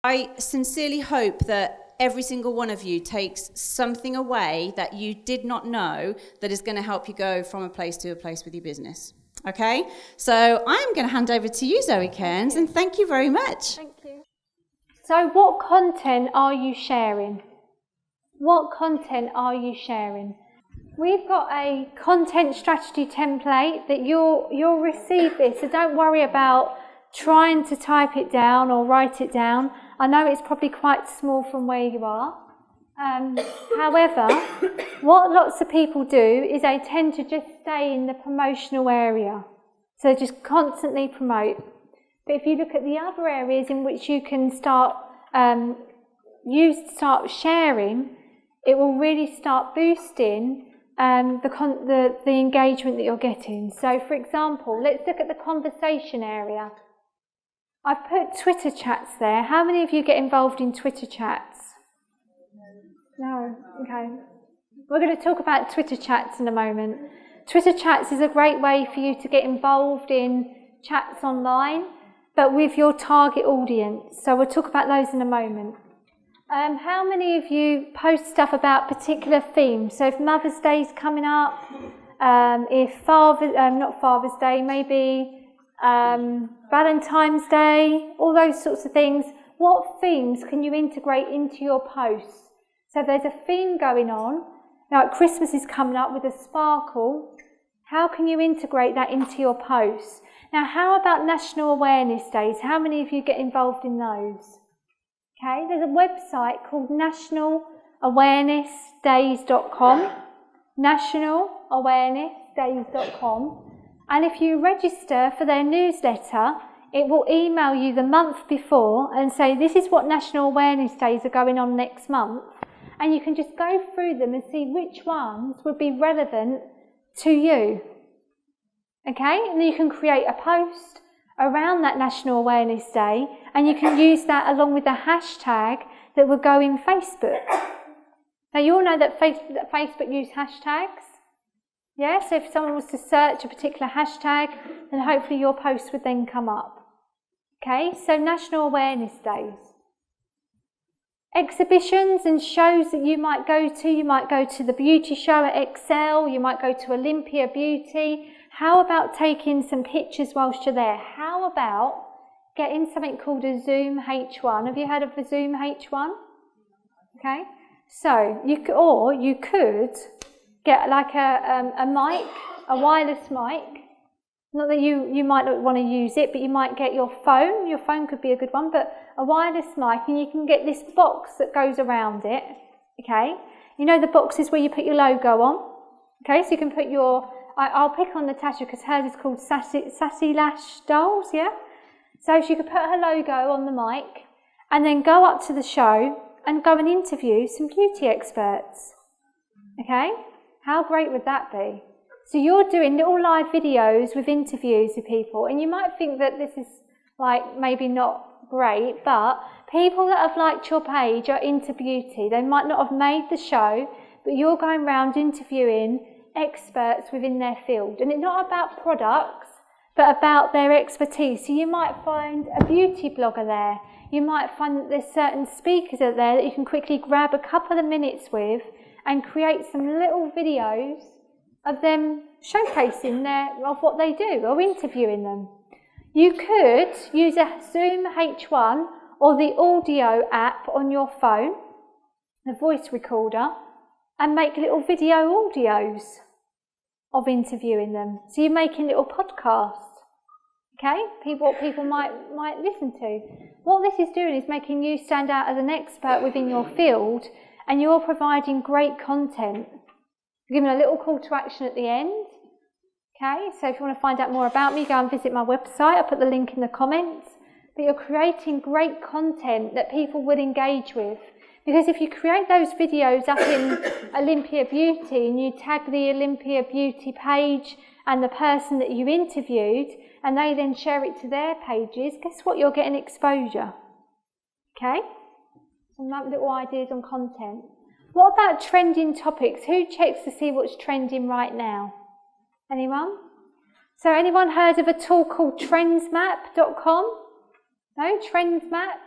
I sincerely hope that every single one of you takes something away that you did not know that is going to help you go from a place to a place with your business. Okay? So I'm going to hand over to you, Zoe Cairns, and thank you very much. Thank you. So what content are you sharing? What content are you sharing? We've got a content strategy template that you'll receive this, so don't worry about trying to type it down or write it down. I know it's probably quite small from where you are. However, what lots of people do is they tend to just stay in the promotional area. So just constantly promote. But if you look at the other areas in which you can start sharing, it will really start boosting the engagement that you're getting. So for example, let's look at the conversation area. I've put Twitter chats there. How many of you get involved in Twitter chats? No? Okay. We're going to talk about Twitter chats in a moment. Twitter chats is a great way for you to get involved in chats online, but with your target audience. So we'll talk about those in a moment. How many of you post stuff about particular themes? So if Mother's Day is coming up, if not Father's Day, maybe Valentine's Day, all those sorts of things. What themes can you integrate into your posts? So if there's a theme going on, now Christmas is coming up with a sparkle, how can you integrate that into your posts? Now how about National Awareness Days? How many of you get involved in those? Okay, there's a website called nationalawarenessdays.com, nationalawarenessdays.com. And if you register for their newsletter, it will email you the month before and say, this is what National Awareness Days are going on next month. And you can just go through them and see which ones would be relevant to you. Okay, and then you can create a post around that National Awareness Day, and you can use that along with the hashtag that will go in Facebook. Now you all know that Facebook use hashtags. Yeah, so if someone was to search a particular hashtag, then hopefully your post would then come up. Okay, so National Awareness Days. Exhibitions and shows that you might go to the beauty show at Excel, you might go to Olympia Beauty. How about taking some pictures whilst you're there? How about getting something called a Zoom H1? Have you heard of the Zoom H1? Okay, so you could get like a mic, a wireless mic. Not that you might not want to use it, but you might get your phone. Your phone could be a good one, but a wireless mic, and you can get this box that goes around it. Okay, you know the boxes where you put your logo on. Okay, so you can put your. I'll pick on Natasha because hers is called Sassy Lash Dolls. Yeah, so she could put her logo on the mic, and then go up to the show and go and interview some beauty experts. Okay, how great would that be? So you're doing little live videos with interviews with people, and you might think that this is like maybe not great, but people that have liked your page are into beauty. They might not have made the show, but you're going around interviewing experts within their field. And it's not about products, but about their expertise. So you might find a beauty blogger there. You might find that there's certain speakers out there that you can quickly grab a couple of minutes with and create some little videos of them showcasing of what they do or interviewing them. You could use a Zoom H1 or the audio app on your phone, the voice recorder, and make little video audios of interviewing them. So you're making little podcasts, okay? What people might listen to. What this is doing is making you stand out as an expert within your field, and you're providing great content. Giving a little call to action at the end. Okay, so if you want to find out more about me, go and visit my website. I'll put the link in the comments. But you're creating great content that people would engage with. Because if you create those videos up in Olympia Beauty and you tag the Olympia Beauty page and the person that you interviewed, and they then share it to their pages, guess what? You're getting exposure. Okay? Some little ideas on content. What about trending topics? Who checks to see what's trending right now? Anyone? So anyone heard of a tool called trendsmap.com? No? Trendsmap?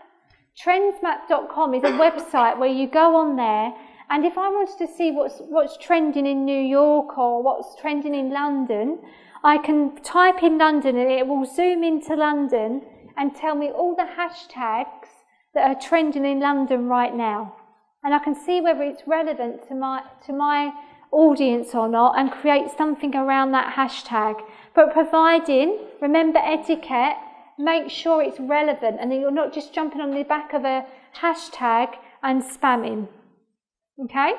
Trendsmap.com is a website where you go on there, and if I wanted to see what's trending in New York or what's trending in London, I can type in London and it will zoom into London and tell me all the hashtags that are trending in London right now. And I can see whether it's relevant to my audience or not and create something around that hashtag. But providing, remember etiquette, make sure it's relevant and that you're not just jumping on the back of a hashtag and spamming. Okay?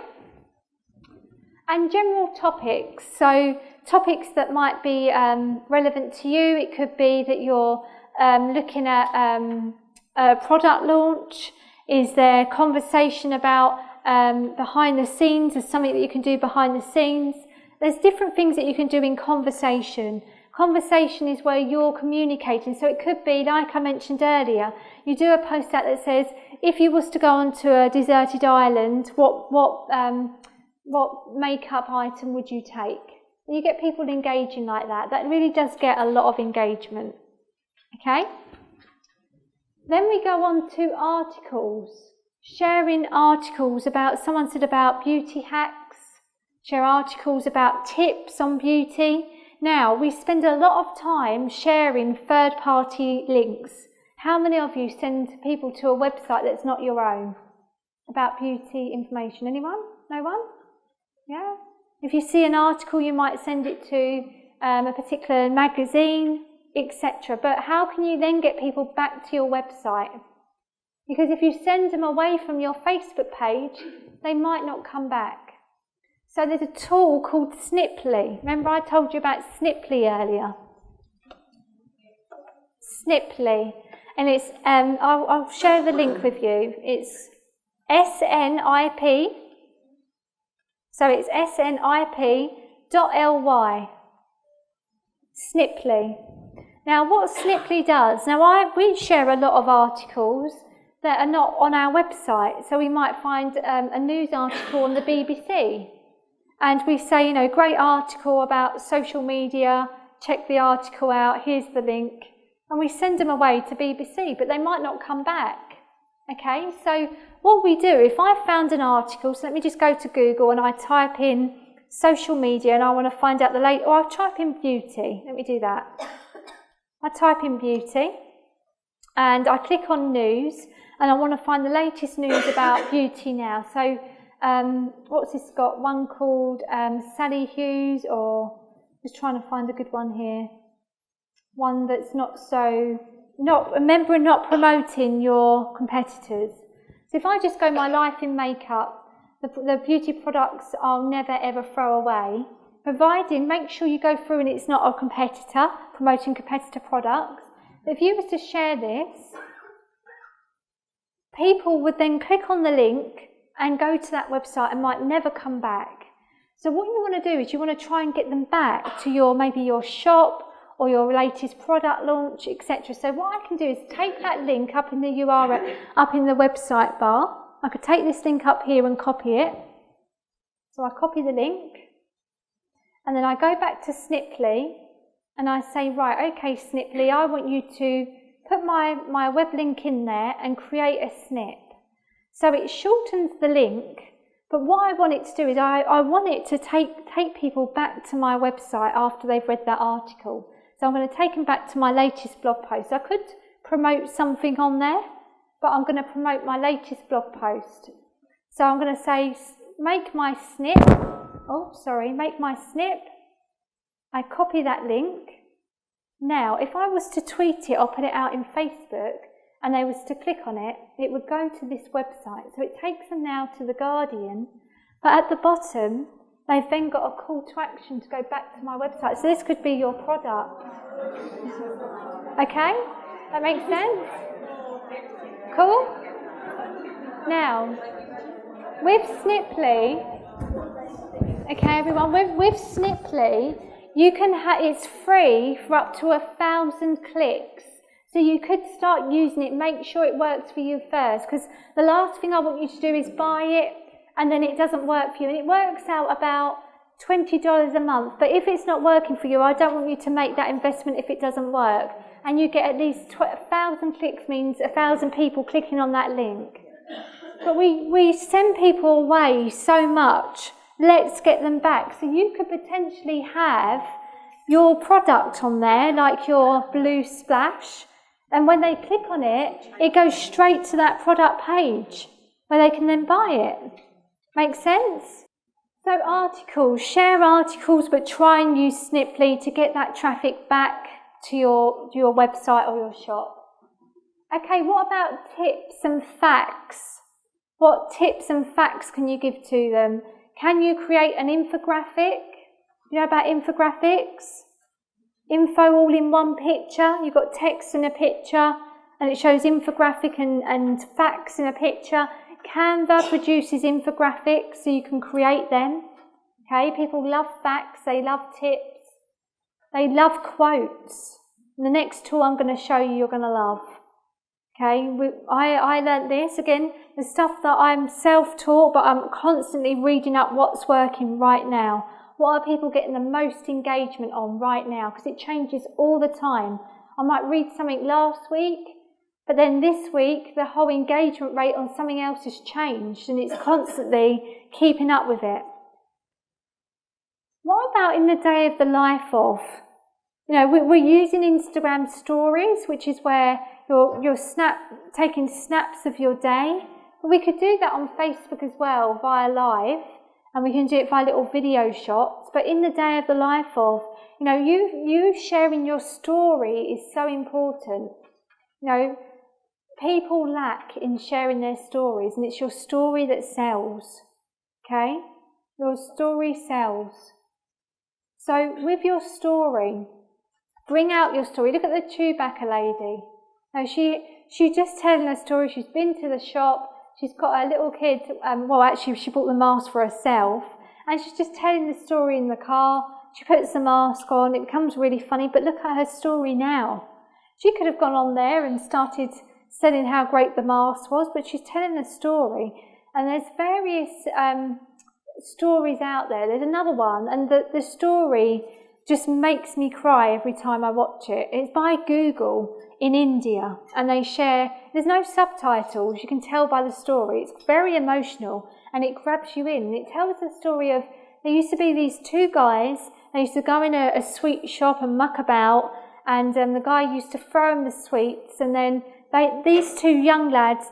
And general topics. So topics that might be relevant to you. It could be that you're looking at a product launch. Is there conversation about behind the scenes? There's something that you can do behind the scenes. There's different things that you can do in conversation. Conversation is where you're communicating. So it could be, like I mentioned earlier, you do a post out that says, if you was to go onto a deserted island, what makeup item would you take? And you get people engaging like that. That really does get a lot of engagement. Okay? Then we go on to articles. Sharing articles about, someone said about beauty hacks. Share articles about tips on beauty. Now, we spend a lot of time sharing third-party links. How many of you send people to a website that's not your own about beauty information? Anyone? No one? Yeah? If you see an article, you might send it to a particular magazine, etc. But how can you then get people back to your website? Because if you send them away from your Facebook page, they might not come back. So there's a tool called Sniply. Remember I told you about Sniply earlier? Sniply. And it's, I'll share the link with you. It's SNIP. So it's snip.ly. Sniply. Now what Sniply does, we share a lot of articles that are not on our website. So we might find a news article on the BBC. And we say, great article about social media, check the article out, here's the link. And we send them away to BBC, but they might not come back. Okay, so what we do, if I found an article, so let me just go to Google and I type in social media and I want to find out the latest, or I'll type in beauty. Let me do that. I type in beauty and I click on news and I want to find the latest news about beauty now. So what's this got? One called Sally Hughes, or just trying to find a good one here. One that's not promoting your competitors. So if I just go my life in makeup, the beauty products I'll never ever throw away, providing, make sure you go through and it's not a competitor, promoting competitor products. But if you were to share this, people would then click on the link and go to that website and might never come back. So what you want to do is you want to try and get them back to maybe your shop or your latest product launch, etc. So what I can do is take that link up in the URL, up in the website bar. I could take this link up here and copy it. So I copy the link and then I go back to Sniply and I say, right, okay Sniply, I want you to put my web link in there and create a snip. So it shortens the link, but what I want it to do is I want it to take people back to my website after they've read that article. So I'm going to take them back to my latest blog post. I could promote something on there, but I'm going to promote my latest blog post. So I'm going to say, make my snip. I copy that link. Now, if I was to tweet it or put it out in Facebook, and they was to click on it, it would go to this website. So it takes them now to The Guardian, but at the bottom, they've then got a call to action to go back to my website. So this could be your product. Okay? That makes sense? Cool? Now, with Sniply, okay everyone, with Sniply, you can it's free for up to 1,000 clicks. So you could start using it, make sure it works for you first, because the last thing I want you to do is buy it and then it doesn't work for you. And it works out about $20 a month, but if it's not working for you, I don't want you to make that investment if it doesn't work. And you get at least 1,000 clicks means 1,000 people clicking on that link. But we send people away so much, let's get them back. So you could potentially have your product on there, like your blue splash, and when they click on it, it goes straight to that product page where they can then buy it. Make sense? So articles, share articles, but try and use Sniply to get that traffic back to your website or your shop. Okay, what about tips and facts? What tips and facts can you give to them? Can you create an infographic? You know about infographics? Info all in one picture. You've got text in a picture and it shows infographic and facts in a picture. Canva produces infographics so you can create them. Okay, people love facts, they love tips, they love quotes. And the next tool I'm going to show you, you're going to love. Okay, I learnt this, again, the stuff that I'm self-taught, but I'm constantly reading up what's working right now. What are people getting the most engagement on right now? Because it changes all the time. I might read something last week, but then this week, the whole engagement rate on something else has changed, and it's constantly keeping up with it. What about in the day of the life of? You know, we're using Instagram stories, which is where you're taking snaps of your day. But we could do that on Facebook as well, via live, and we can do it via little video shots. But in the day of the life of, you know, you sharing your story is so important. You know, people lack in sharing their stories, and it's your story that sells. Okay? Your story sells. So with your story, bring out your story. Look at the Chewbacca lady. Now she's just telling her story. She's been to the shop. She's got her little kid. Well, actually, she bought the mask for herself, and she's just telling the story in the car. She puts the mask on. It becomes really funny. But look at her story now. She could have gone on there and started selling how great the mask was, but she's telling a story. And there's various stories out there. There's another one, and the story just makes me cry every time I watch it. It's by Google in India, and they share, there's no subtitles, you can tell by the story. It's very emotional, and it grabs you in. It tells the story of, there used to be these two guys, they used to go in a sweet shop and muck about, and the guy used to throw them the sweets, and then these two young lads,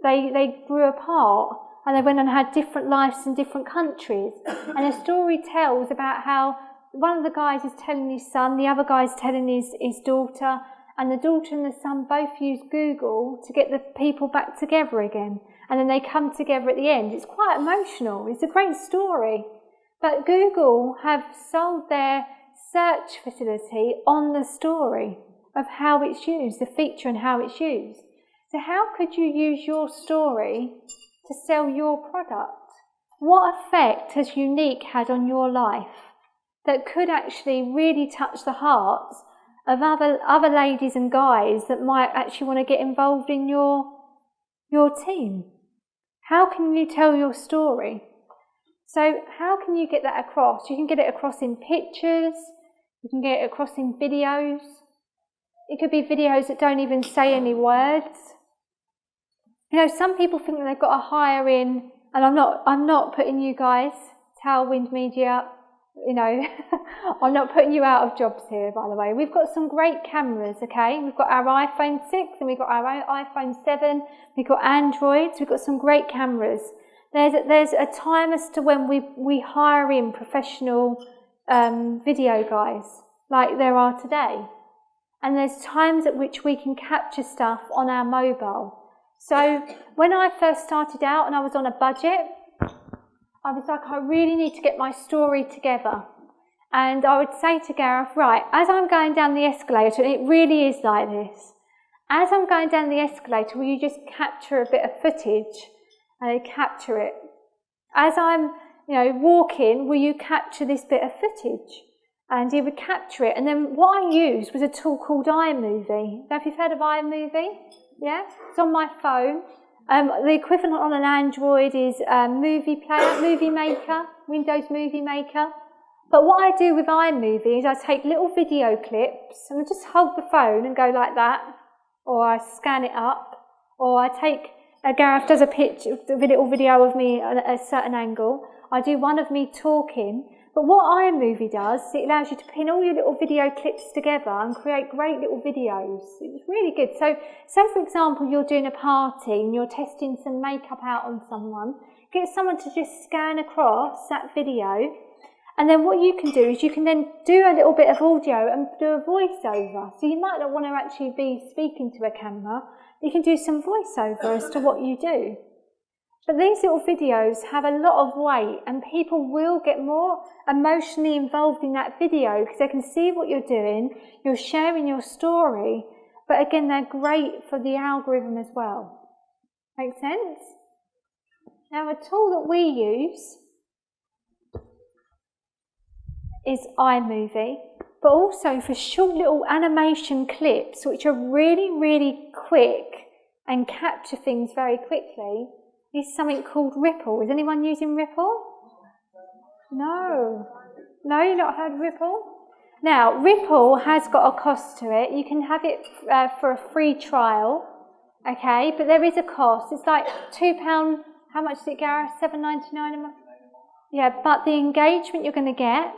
they grew apart, and they went and had different lives in different countries. And the story tells about how one of the guys is telling his son, the other guy's telling his daughter, and the daughter and the son both use Google to get the people back together again. And then they come together at the end. It's quite emotional. It's a great story. But Google have sold their search facility on the story of how it's used, the feature and how it's used. So how could you use your story to sell your product? What effect has Unique had on your life that could actually really touch the hearts of other ladies and guys that might actually want to get involved in your team? How can you tell your story? So how can you get that across? You can get it across in pictures, you can get it across in videos. It could be videos that don't even say any words. You know, some people think that they've got to hire in, and I'm not putting you guys, Tailwind Media, you know, I'm not putting you out of jobs here, by the way. We've got some great cameras, okay? We've got our iPhone 6 and we've got our iPhone 7, we've got Androids, we've got some great cameras. There's a time as to when we hire in professional video guys, like there are today. And there's times at which we can capture stuff on our mobile. So when I first started out and I was on a budget, I was like, I really need to get my story together. And I would say to Gareth, right, as I'm going down the escalator, and it really is like this, as I'm going down the escalator, will you just capture a bit of footage? And I'd capture it. As I'm, walking, will you capture this bit of footage? And he would capture it. And then what I used was a tool called iMovie. Now, if you've heard of iMovie, yeah? It's on my phone. The equivalent on an Android is Movie Player, Movie Maker, Windows Movie Maker. But what I do with iMovie is I take little video clips and I just hold the phone and go like that, or I scan it up, or I take, Gareth does a little video of me at a certain angle. I do one of me talking. But what iMovie does, it allows you to pin all your little video clips together and create great little videos. It's really good. So, say for example, you're doing a party and you're testing some makeup out on someone, get someone to just scan across that video, and then what you can do is you can then do a little bit of audio and do a voiceover. So you might not want to actually be speaking to a camera, you can do some voiceover as to what you do. But these little videos have a lot of weight and people will get more emotionally involved in that video because they can see what you're doing, you're sharing your story, but again, they're great for the algorithm as well. Make sense? Now, a tool that we use is iMovie, but also for short little animation clips which are really, really quick and capture things very quickly, is something called Ripple. Is anyone using Ripple? No. No, you've not heard of Ripple? Now, Ripple has got a cost to it. You can have it for a free trial, okay? But there is a cost. It's like £2. How much is it, Gareth? $7.99 a month? Yeah, but the engagement you're going to get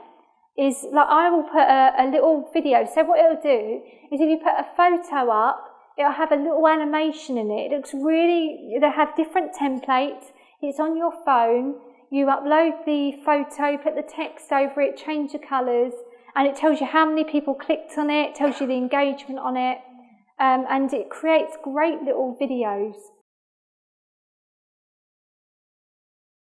is, like, I will put a little video. So what it'll do is if you put a photo up, it'll have a little animation in it. It looks really, they'll have different templates. It's on your phone. You upload the photo, put the text over it, change the colours, and it tells you how many people clicked on it, tells you the engagement on it, and it creates great little videos.